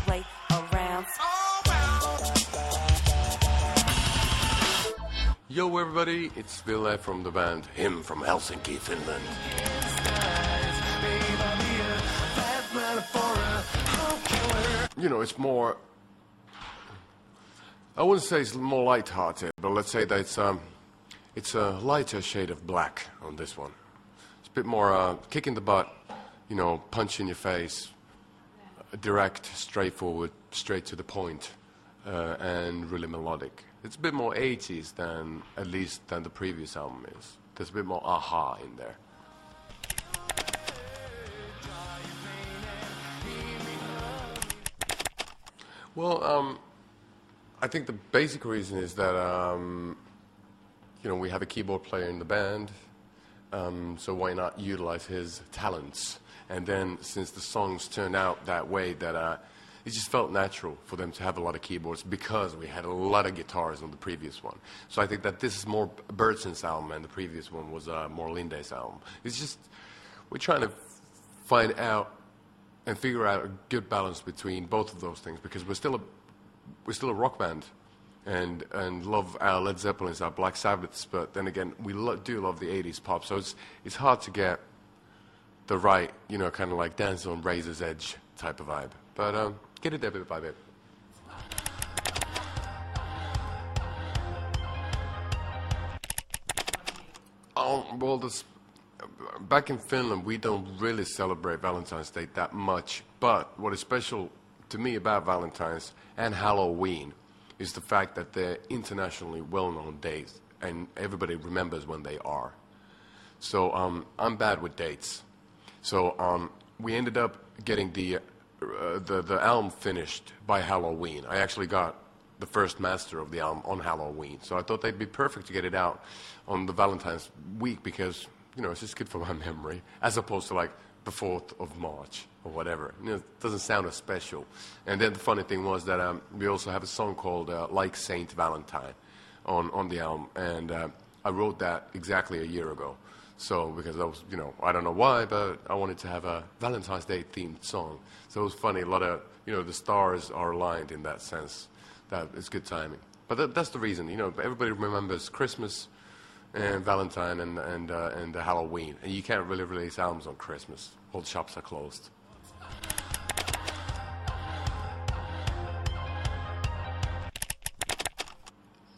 play around. Yo everybody, it's Ville from the band Him from Helsinki, Finland. You know, it's more, I wouldn't say it's more light-hearted, but let's say that it's a lighter shade of black on this one. It's a bit more kick in the butt, you know, punch in your face, direct, straightforward, straight to the point, and really melodic. It's a bit more 80s than, at least, than the previous album is. There's a bit more aha in there. Well, I think the basic reason is that, you know, we have a keyboard player in the band, so why not utilize his talents? And then, since the songs turned out that way, that it just felt natural for them to have a lot of keyboards because we had a lot of guitars on the previous one. So I think that this is more Bertsen's album and the previous one was more Linde's album. It's just, we're trying to find out and figure out a good balance between both of those things because we're still a rock band and love our Led Zeppelins, our Black Sabbaths, but then again, we do love the 80s pop, so it's hard to get the right, you know, kind of like dance on Razor's Edge type of vibe. But get it there bit by bit. Well, back in Finland, we don't really celebrate Valentine's Day that much. But what is special to me about Valentine's and Halloween is the fact that they're internationally well-known days, and everybody remembers when they are. So I'm bad with dates. So we ended up getting the album finished by Halloween. I actually got the first master of the album on Halloween. So I thought they'd be perfect to get it out on the Valentine's week because, you know, it's just good for my memory, as opposed to like the 4th of March or whatever. You know, it doesn't sound as special. And then the funny thing was that we also have a song called Like Saint Valentine on the album. And I wrote that exactly a year ago. So, because I was, you know, I don't know why, but I wanted to have a Valentine's Day themed song. So it was funny, a lot of, you know, the stars are aligned in that sense. That it's good timing. But that's the reason, you know, everybody remembers Christmas and Valentine and Halloween. And you can't really release albums on Christmas. All shops are closed.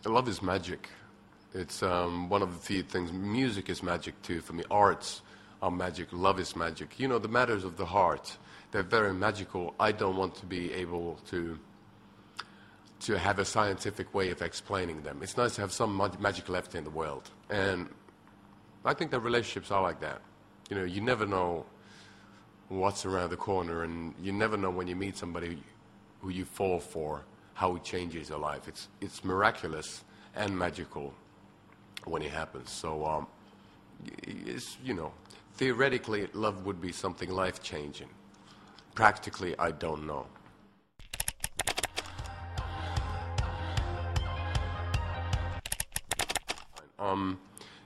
Love is magic. It's one of the few things. Music is magic too for me. Arts are magic. Love is magic. You know, the matters of the heart, they're very magical. I don't want to be able to have a scientific way of explaining them. It's nice to have some magic left in the world. And I think that relationships are like that. You know, you never know what's around the corner, and you never know when you meet somebody who you fall for, how it changes your life. It's miraculous and magical when it happens. So, it's, you know, theoretically, love would be something life-changing. Practically, I don't know.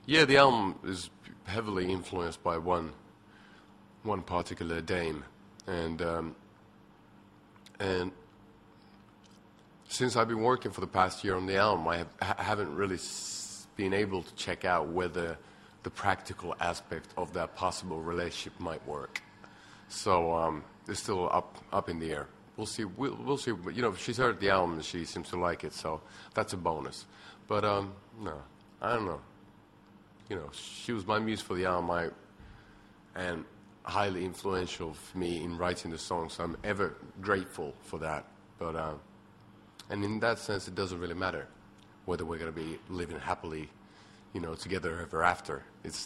Yeah, the album is heavily influenced by one particular dame, and since I've been working for the past year on the album, I haven't really been able to check out whether the practical aspect of that possible relationship might work. So it's still up in the air. We'll see. We'll see. You know, she's heard the album and she seems to like it, so that's a bonus. But no, I don't know. You know, she was my muse for the album, and highly influential for me in writing the songs. So I'm ever grateful for that. But and in that sense, it doesn't really matter whether we're going to be living happily, you know, together ever after.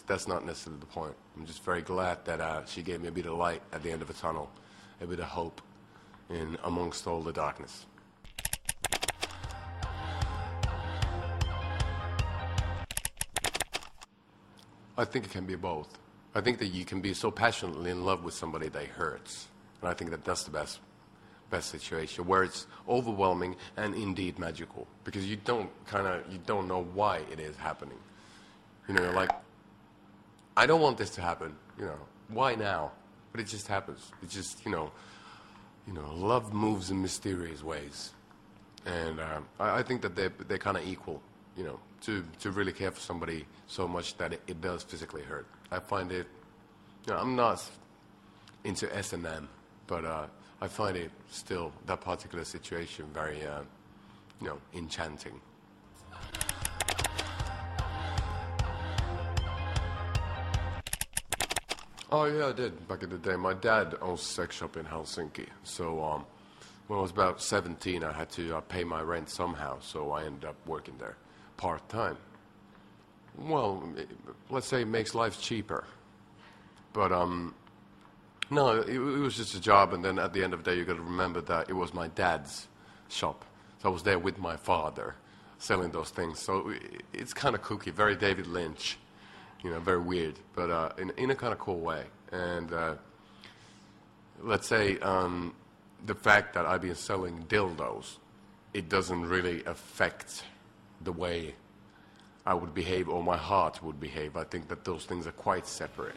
That's not necessarily the point. I'm just very glad that she gave me a bit of light at the end of a tunnel, a bit of hope in amongst all the darkness. I think it can be both. I think that you can be so passionately in love with somebody that it hurts. And I think that that's the best situation, where it's overwhelming and indeed magical. Because you don't know why it is happening. You know, like, I don't want this to happen, you know. Why now? But it just happens. It's just, you know, love moves in mysterious ways, and I think that they're kind of equal. To really care for somebody so much that it does physically hurt. I find it. I'm not into S&M, but I find it still that particular situation very, enchanting. Oh yeah, I did back in the day. My dad owns a sex shop in Helsinki, so when I was about 17, I had to pay my rent somehow, so I ended up working there part time. Well, let's say it makes life cheaper, but no, it was just a job, and then at the end of the day, you got to remember that it was my dad's shop, so I was there with my father, selling those things. So it's kind of kooky, very David Lynch. Very weird, but in a kind of cool way. And let's say the fact that I've been selling dildos, it doesn't really affect the way I would behave or my heart would behave. I think that those things are quite separate.